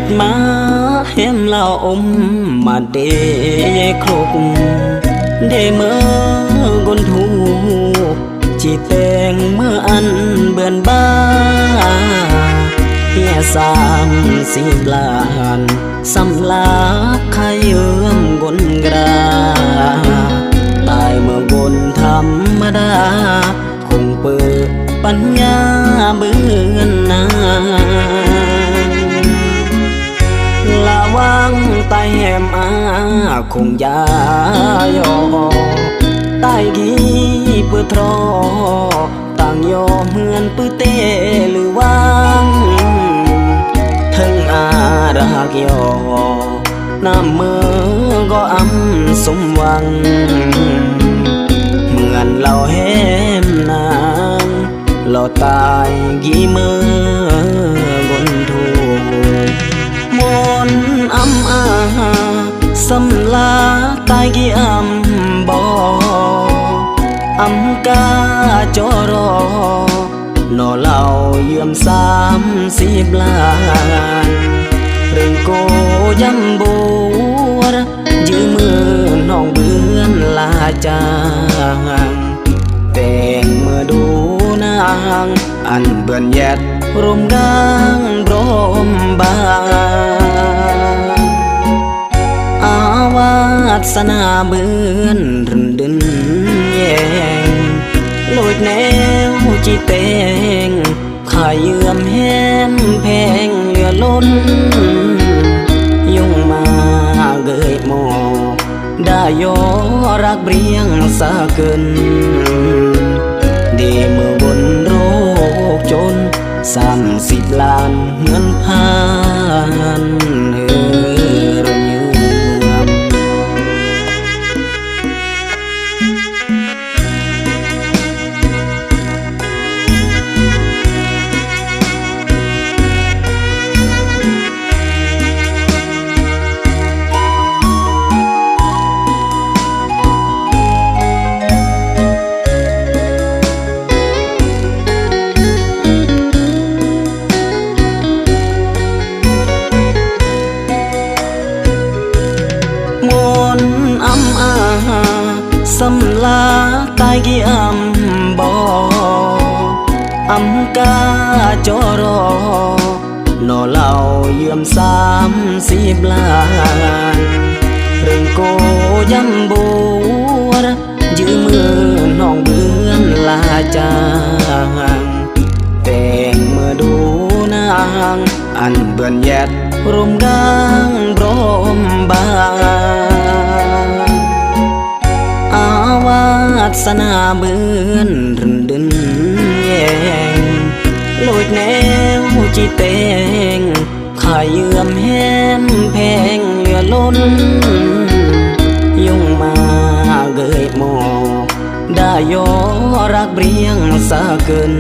กมาเห็มเหล่าอมมาเดครุกเดเมื่อกนถูกจีแตงเมื่ออันเบื่อนบ้าเฮีย30 ล้านสำลาใครเอื้อมกนกราตายเมื่อบนธรรมดาคงเปิดปัญญาเบื่อนาละวังใต้แหมคงยายอใต้กีเพื่อทรอต่างยอเหมือนปื้อเตหรือวังทั้งรากยอน้ำมือก็สมหวังเหมือนเราเห็นนางเราตายกี่มือบนถูกมนสำลาตายกี่บ่กาจอรอนอเหล่าเยื่อม30 ล้านเรื่องโกยำบัวยืมมือน้องเบือนลาจางแต่งเมื่อดูนางอันเบื่อนแยดรมกางรมบางอาวาสนาเบือนรึนดึนแยงโลดแนวจีเตงขายเยื่อมแห้มแพงเหลือล้นยุ่งมาเกยหมอกได้ยอรักเรียงสะเกินดีเมื่อบนโรคจน30 ล้านเงินผ่านระยืมสำลาตายกี่บ่กาจอรอนอเหล่าเยื่อม30 ล้านเรื่องโกยำบัวยืมมือน้องเบือนลาจางแต่งเมื่อดูนางอันเบื่อนแยดรมกางรมบางอาวาสนาเบือนรึนดึนแยงโลดแนวจีเตงขายเยื่อมแห้มแพงเหลือล้นยุ่งมาเกยหมอกได้ยอรักเรียงสะเกิน